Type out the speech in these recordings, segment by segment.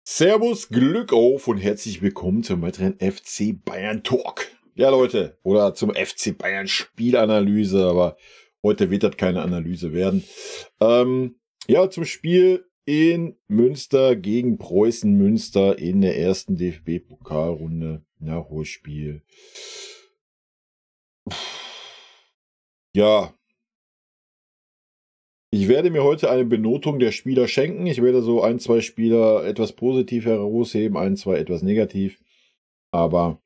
Servus, Glück auf und herzlich willkommen zum weiteren FC Bayern Talk. Ja, Leute, oder zum FC Bayern Spielanalyse, aber heute wird das keine Analyse werden. Ja, zum Spiel in Münster gegen Preußen Münster in der ersten DFB-Pokalrunde. Nachholspiel. Ja. Ich werde mir heute eine Benotung der Spieler schenken. Ich werde so ein, zwei Spieler etwas positiv herausheben, ein, zwei etwas negativ. Aber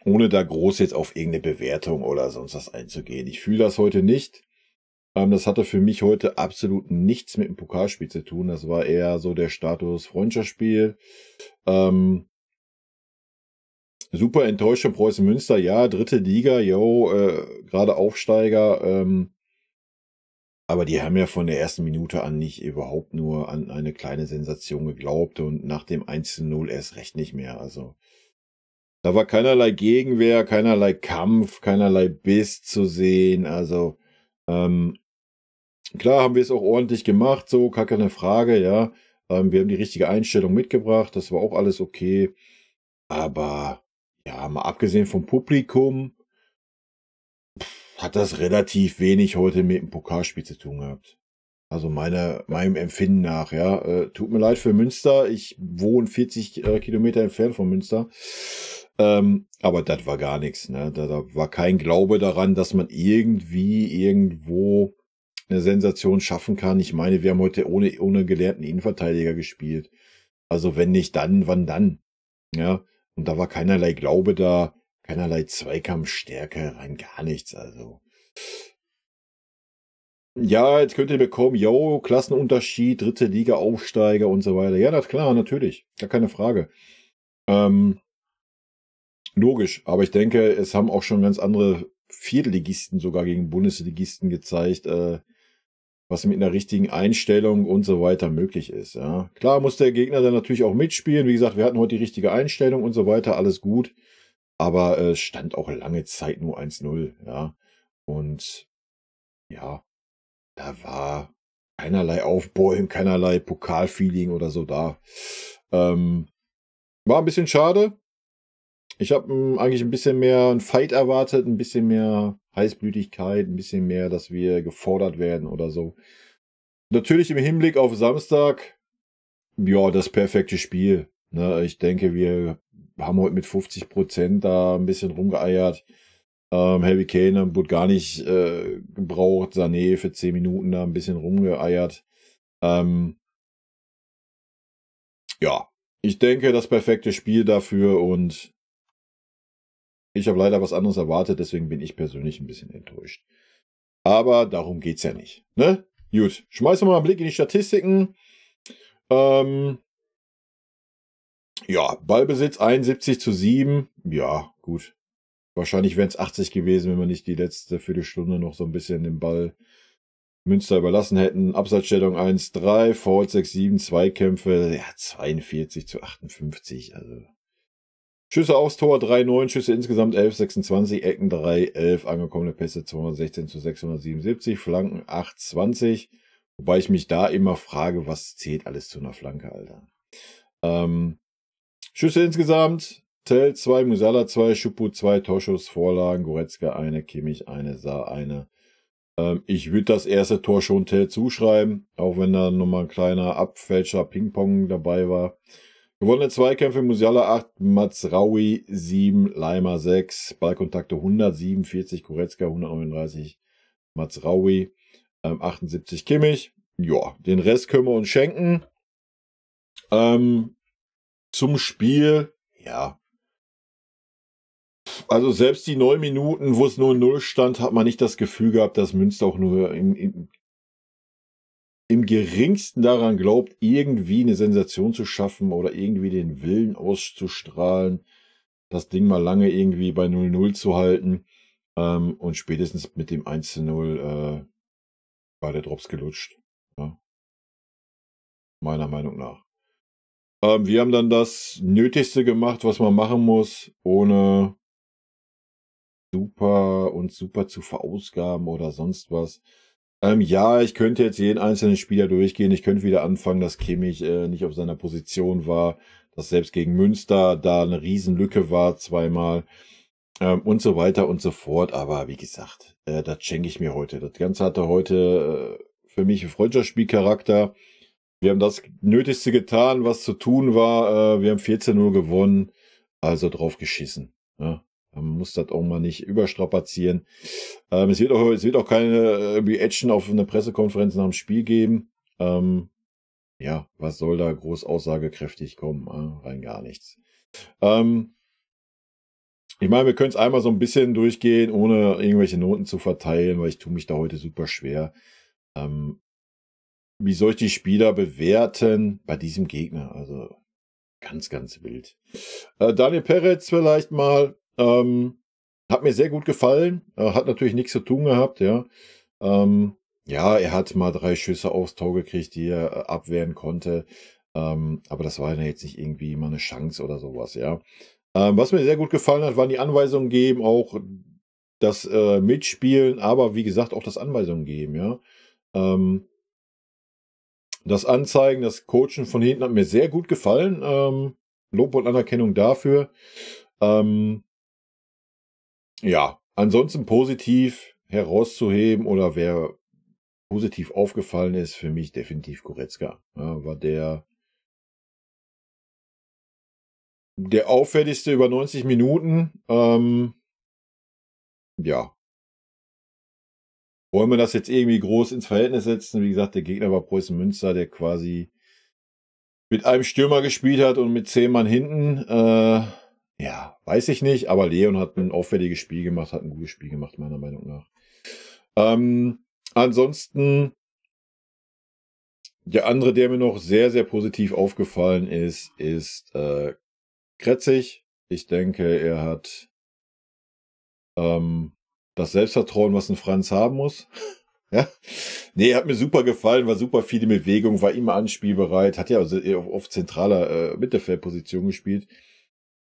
ohne da groß jetzt auf irgendeine Bewertung oder sonst was einzugehen. Ich fühle das heute nicht. Das hatte für mich heute absolut nichts mit dem Pokalspiel zu tun. Das war eher so der Status Freundschaftsspiel. Super Enttäuschung Preußen Münster. Ja, dritte Liga, gerade Aufsteiger. Aber die haben ja von der ersten Minute an nicht überhaupt nur an eine kleine Sensation geglaubt und nach dem 1:0 erst recht nicht mehr. Also da war keinerlei Gegenwehr, keinerlei Kampf, keinerlei Biss zu sehen. Also klar haben wir es auch ordentlich gemacht, so, gar keine Frage, ja. Wir haben die richtige Einstellung mitgebracht, das war auch alles okay. Aber ja, mal abgesehen vom Publikum hat das relativ wenig heute mit dem Pokalspiel zu tun gehabt. Also meinem Empfinden nach, ja. Tut mir leid für Münster. Ich wohne 40 Kilometer entfernt von Münster. Aber das war gar nichts. Ne? Da war kein Glaube daran, dass man irgendwo eine Sensation schaffen kann. Ich meine, wir haben heute ohne gelernten Innenverteidiger gespielt. Also wenn nicht dann, wann dann? Ja. Und da war keinerlei Glaube da, keinerlei Zweikampfstärke, rein gar nichts. Also ja, jetzt könnt ihr bekommen, Klassenunterschied, dritte Liga, Aufsteiger und so weiter. Ja, das klar, natürlich. Gar keine Frage. Logisch, aber ich denke, es haben auch schon ganz andere Viertligisten sogar gegen Bundesligisten gezeigt, was mit einer richtigen Einstellung und so weiter möglich ist. Ja. Klar muss der Gegner dann natürlich auch mitspielen. Wie gesagt, wir hatten heute die richtige Einstellung und so weiter, alles gut. Aber es stand auch lange Zeit nur 1:0, ja. Und ja, da war keinerlei Aufbäumen, keinerlei Pokalfeeling oder so da. War ein bisschen schade. Ich habe eigentlich ein bisschen mehr einen Fight erwartet, ein bisschen mehr Heißblütigkeit, ein bisschen mehr, dass wir gefordert werden oder so. Natürlich im Hinblick auf Samstag, ja, das perfekte Spiel. Ne? Ich denke, wir haben heute mit 50% da ein bisschen rumgeeiert. Harry Kane wurde gar nicht gebraucht. Sané für 10 Minuten da ein bisschen rumgeeiert. Ja, ich denke, das perfekte Spiel dafür und ich habe leider was anderes erwartet, deswegen bin ich persönlich ein bisschen enttäuscht. Aber darum geht's ja nicht. Ne? Gut, schmeißen wir mal einen Blick in die Statistiken. Ja, Ballbesitz 71:7. Ja, gut. Wahrscheinlich wären es 80 gewesen, wenn wir nicht die letzte Viertelstunde noch so ein bisschen den Ball Münster überlassen hätten. Abseitsstellung 1:3, Fouls 6:7, Zweikämpfe, ja, 42:58. Also Schüsse aufs Tor 3:9, Schüsse insgesamt 11:26, Ecken 3:11, angekommene Pässe 216:677, Flanken 8:20. Wobei ich mich da immer frage, was zählt alles zu einer Flanke, Alter. Schüsse insgesamt, Tell 2, Musiala 2, Schuppu 2, Torschuss, Vorlagen, Goretzka 1, Kimmich 1, Saar 1. Ich würde das erste Tor schon Tell zuschreiben, auch wenn da nochmal ein kleiner Abfälscher Ping-Pong dabei war. Gewonnene Zweikämpfe, Musiala 8, Mazraoui 7, Leimer 6, Ballkontakte 147, Goretzka 139, Mazraoui 78, Kimmich. Ja, den Rest können wir uns schenken. Zum Spiel, ja. Also selbst die 9 Minuten, wo es nur 0 stand, hat man nicht das Gefühl gehabt, dass Münster auch nur im geringsten daran glaubt, irgendwie eine Sensation zu schaffen oder irgendwie den Willen auszustrahlen, das Ding mal lange irgendwie bei 0:0 zu halten. Und spätestens mit dem 1:0 war der Drops gelutscht. Ja. Meiner Meinung nach. Wir haben dann das Nötigste gemacht, was man machen muss, ohne super zu verausgaben oder sonst was. Ja, ich könnte jetzt jeden einzelnen Spieler durchgehen. Ich könnte wieder anfangen, dass Kimmich nicht auf seiner Position war, dass selbst gegen Münster da eine Riesenlücke war, zweimal und so weiter und so fort. Aber wie gesagt, das schenke ich mir heute. Das Ganze hatte heute für mich einen Freundschaftsspielcharakter. Wir haben das Nötigste getan, was zu tun war. Wir haben 14-0 gewonnen, also drauf geschissen. Ja. Man muss das auch mal nicht überstrapazieren. Es wird auch keine Reaction auf eine Pressekonferenz nach dem Spiel geben. Ja, was soll da groß aussagekräftig kommen? Rein gar nichts. Ich meine, wir können es einmal so ein bisschen durchgehen, ohne irgendwelche Noten zu verteilen, weil ich tue mich da heute super schwer. Wie soll ich die Spieler bewerten bei diesem Gegner? Also ganz, ganz wild. Daniel Peretz vielleicht mal. Hat mir sehr gut gefallen. Hat natürlich nichts zu tun gehabt, ja. Ja, er hat mal 3 Schüsse aufs Tor gekriegt, die er abwehren konnte. Aber das war ja jetzt nicht irgendwie mal eine Chance oder sowas, ja. Was mir sehr gut gefallen hat, waren die Anweisungen geben, auch das Mitspielen, aber wie gesagt, auch das Anweisungen geben, ja. Das Anzeigen, das Coachen von hinten hat mir sehr gut gefallen. Lob und Anerkennung dafür. Ja, ansonsten positiv herauszuheben oder wer positiv aufgefallen ist, für mich definitiv Goretzka. Ja, war der auffälligste über 90 Minuten. Ja. Wollen wir das jetzt irgendwie groß ins Verhältnis setzen? Wie gesagt, der Gegner war Preußen Münster, der quasi mit einem Stürmer gespielt hat und mit 10 Mann hinten. Ja, weiß ich nicht, aber Leon hat ein auffälliges Spiel gemacht, hat ein gutes Spiel gemacht, meiner Meinung nach. Ansonsten, der andere, der mir noch sehr, sehr positiv aufgefallen ist Kretzig. Ich denke, er hat das Selbstvertrauen, was ein Franz haben muss. Ja, nee, hat mir super gefallen, war super viel in Bewegung, war immer anspielbereit, hat ja also auf zentraler Mittelfeldposition gespielt.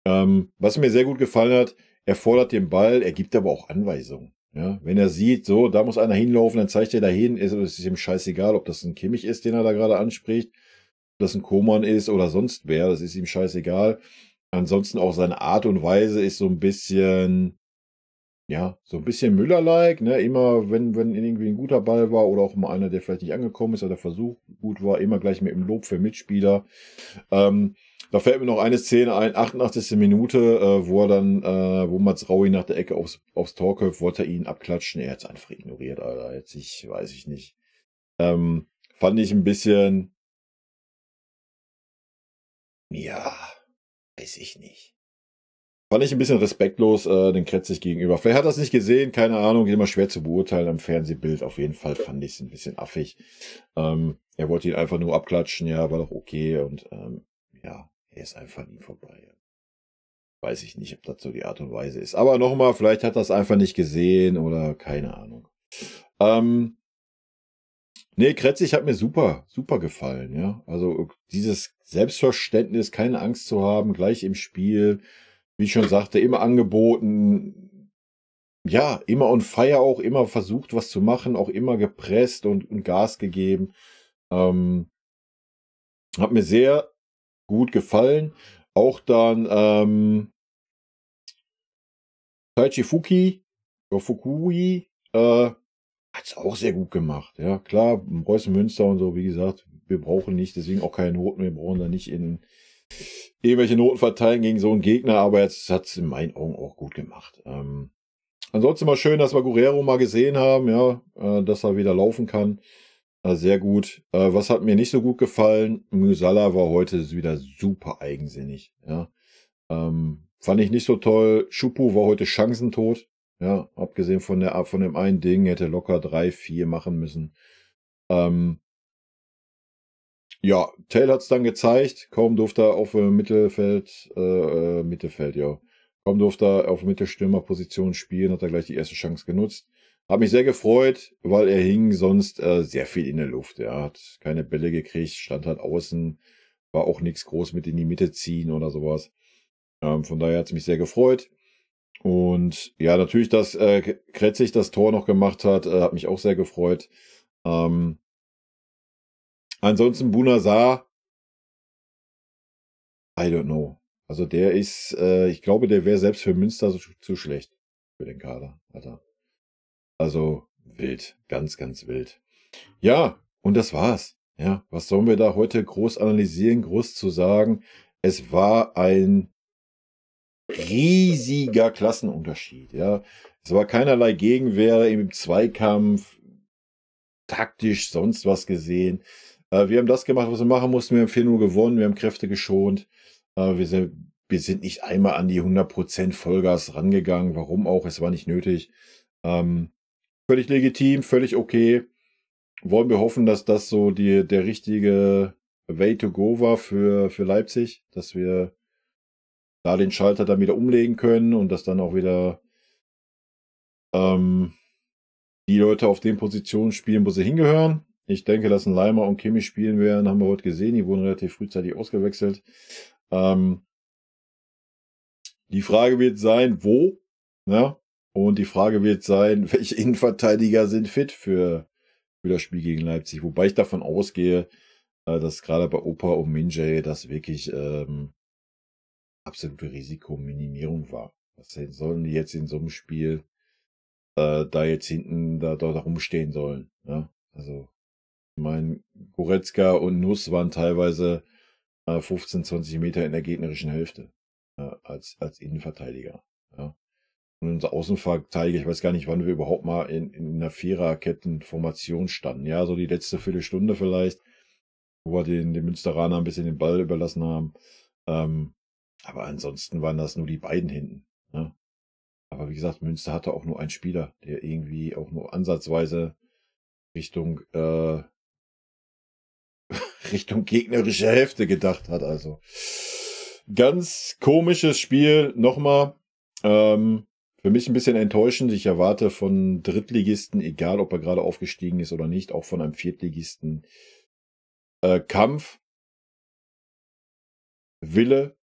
Was mir sehr gut gefallen hat, er fordert den Ball, er gibt aber auch Anweisungen. Ja, wenn er sieht, so, da muss einer hinlaufen, dann zeigt er dahin, es ist ihm scheißegal, ob das ein Kimmich ist, den er da gerade anspricht, ob das ein Koman ist oder sonst wer, das ist ihm scheißegal. Ansonsten auch seine Art und Weise ist so ein bisschen, ja, so ein bisschen Müller-like, ne? Immer, wenn irgendwie ein guter Ball war oder auch mal einer, der vielleicht nicht angekommen ist oder der Versuch gut war, immer gleich mit dem Lob für Mitspieler. Da fällt mir noch eine Szene ein, 88. Minute, wo er dann, wo Mats Raui nach der Ecke aufs Tor köpft, wollte er ihn abklatschen. Er hat es einfach ignoriert, Alter. Weiß ich nicht. Fand ich ein bisschen, ja, weiß ich nicht. Fand ich ein bisschen respektlos den Kretzig gegenüber. Vielleicht hat er es nicht gesehen, keine Ahnung, immer schwer zu beurteilen am Fernsehbild. Auf jeden Fall fand ich es ein bisschen affig. Er wollte ihn einfach nur abklatschen, ja, war doch okay. Und ja, er ist einfach an ihm vorbei. Weiß ich nicht, ob das so die Art und Weise ist. Aber nochmal, vielleicht hat er es einfach nicht gesehen oder keine Ahnung. Nee, Kretzig hat mir super, super gefallen, ja. Also dieses Selbstverständnis, keine Angst zu haben, gleich im Spiel, wie ich schon sagte, immer angeboten, ja, immer on fire auch, immer versucht, was zu machen, auch immer gepresst und Gas gegeben. Hat mir sehr gut gefallen. Auch dann Taichi Fukui, hat's auch sehr gut gemacht. Ja, klar, Preußen Münster und so, wie gesagt, wir brauchen nicht, deswegen auch keine Noten, wir brauchen da nicht in irgendwelche Noten verteilen gegen so einen Gegner, aber jetzt hat's in meinen Augen auch gut gemacht. Ansonsten mal schön, dass wir Guerrero mal gesehen haben, ja, dass er wieder laufen kann. Sehr gut. Was hat mir nicht so gut gefallen? Musala war heute wieder super eigensinnig, ja. Fand ich nicht so toll. Schupu war heute chancentot. Ja, abgesehen von dem einen Ding, hätte locker 3, 4 machen müssen. Ja, Tell hat's dann gezeigt. Kaum durfte er auf Mittelfeld, ja. Kaum durfte er auf Mittelstürmerposition spielen, hat er gleich die erste Chance genutzt. Hat mich sehr gefreut, weil er hing sonst sehr viel in der Luft. Er hat keine Bälle gekriegt, stand halt außen, war auch nichts groß mit in die Mitte ziehen oder sowas. Von daher hat's mich sehr gefreut. Und ja, natürlich, dass Kretzig das Tor noch gemacht hat, hat mich auch sehr gefreut. Ansonsten Bouna Sarr, I don't know. Also der ist, ich glaube, der wäre selbst für Münster zu schlecht für den Kader, Alter. Also wild, ganz, ganz wild. Ja, und das war's. Ja, was sollen wir da heute groß analysieren, groß zu sagen? Es war ein riesiger Klassenunterschied, ja. Es war keinerlei Gegenwehr im Zweikampf, taktisch, sonst was gesehen. Wir haben das gemacht, was wir machen mussten. Wir haben 4-0 gewonnen, wir haben Kräfte geschont. Wir sind nicht einmal an die 100% Vollgas rangegangen. Warum auch? Es war nicht nötig. Völlig legitim, völlig okay. Wollen wir hoffen, dass das so der richtige Way to go war für Leipzig, dass wir da den Schalter dann wieder umlegen können und dass dann auch wieder die Leute auf den Positionen spielen, wo sie hingehören. Ich denke, dass ein Leimer und Kimmich spielen werden, haben wir heute gesehen. Die wurden relativ frühzeitig ausgewechselt. Die Frage wird sein, wo? Ja? Und die Frage wird sein, welche Innenverteidiger sind fit für das Spiel gegen Leipzig. Wobei ich davon ausgehe, dass gerade bei Opa und Minjay das wirklich absolute Risikominimierung war. Was sollen die jetzt in so einem Spiel da jetzt hinten da rumstehen sollen? Ja? Also, ich meine, Goretzka und Nuss waren teilweise 15, 20 Meter in der gegnerischen Hälfte als Innenverteidiger. Ja. Und unser Außenverteidiger, ich weiß gar nicht, wann wir überhaupt mal in einer Viererkettenformation standen. Ja, so die letzte Viertelstunde vielleicht, wo wir den Münsteraner ein bisschen den Ball überlassen haben. Aber ansonsten waren das nur die beiden hinten. Ja. Aber wie gesagt, Münster hatte auch nur einen Spieler, der irgendwie auch nur ansatzweise Richtung gegnerische Hälfte gedacht hat. Also ganz komisches Spiel. Nochmal, für mich ein bisschen enttäuschend. Ich erwarte von Drittligisten, egal ob er gerade aufgestiegen ist oder nicht, auch von einem Viertligisten, Kampf, Wille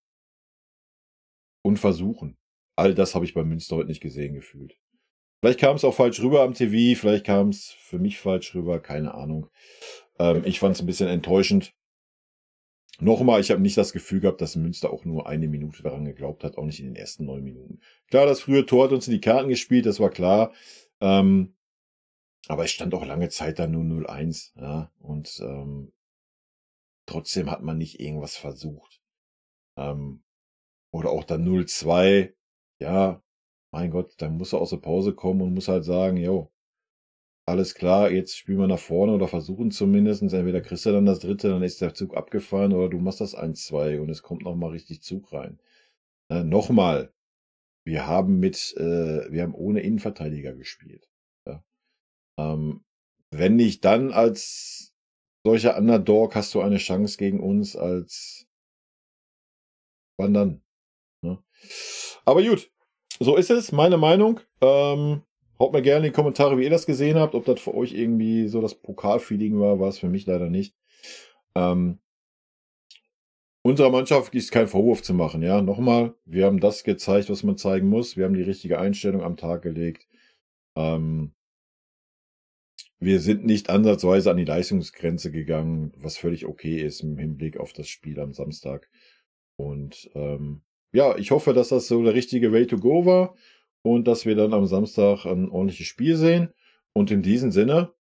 und Versuchen. All das habe ich bei Münster heute nicht gesehen gefühlt. Vielleicht kam es auch falsch rüber am TV, vielleicht kam es für mich falsch rüber, keine Ahnung. Ich fand es ein bisschen enttäuschend. Nochmal, ich habe nicht das Gefühl gehabt, dass Münster auch nur eine Minute daran geglaubt hat, auch nicht in den ersten 9 Minuten. Klar, das frühe Tor hat uns in die Karten gespielt, das war klar. Aber es stand auch lange Zeit da nur 0-1. Ja? Und trotzdem hat man nicht irgendwas versucht. Oder auch dann 0-2. Ja, mein Gott, dann muss er aus der Pause kommen und muss halt sagen, jo, alles klar, jetzt spielen wir nach vorne oder versuchen zumindest. Entweder kriegst du dann das dritte, dann ist der Zug abgefahren, oder du machst das 1-2 und es kommt nochmal richtig Zug rein. Nochmal, wir haben ohne Innenverteidiger gespielt. Ja. Wenn nicht dann als solcher Underdog hast du eine Chance gegen uns, als wann dann? Ne? Aber gut, so ist es, meine Meinung. Haut mir gerne in die Kommentare, wie ihr das gesehen habt, ob das für euch irgendwie so das Pokalfeeling war es für mich leider nicht. Unserer Mannschaft ist kein Vorwurf zu machen, ja. Nochmal, wir haben das gezeigt, was man zeigen muss. Wir haben die richtige Einstellung am Tag gelegt. Wir sind nicht ansatzweise an die Leistungsgrenze gegangen, was völlig okay ist im Hinblick auf das Spiel am Samstag. Und ja, ich hoffe, dass das so der richtige Way to go war und dass wir dann am Samstag ein ordentliches Spiel sehen. Und in diesem Sinne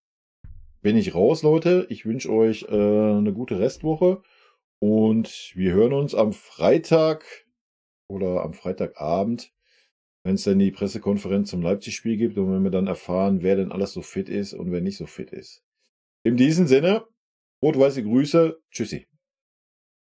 bin ich raus, Leute. Ich wünsche euch eine gute Restwoche und wir hören uns am Freitag oder am Freitagabend, wenn es dann die Pressekonferenz zum Leipzig-Spiel gibt und wenn wir dann erfahren, wer denn alles so fit ist und wer nicht so fit ist. In diesem Sinne, rot-weiße Grüße. Tschüssi.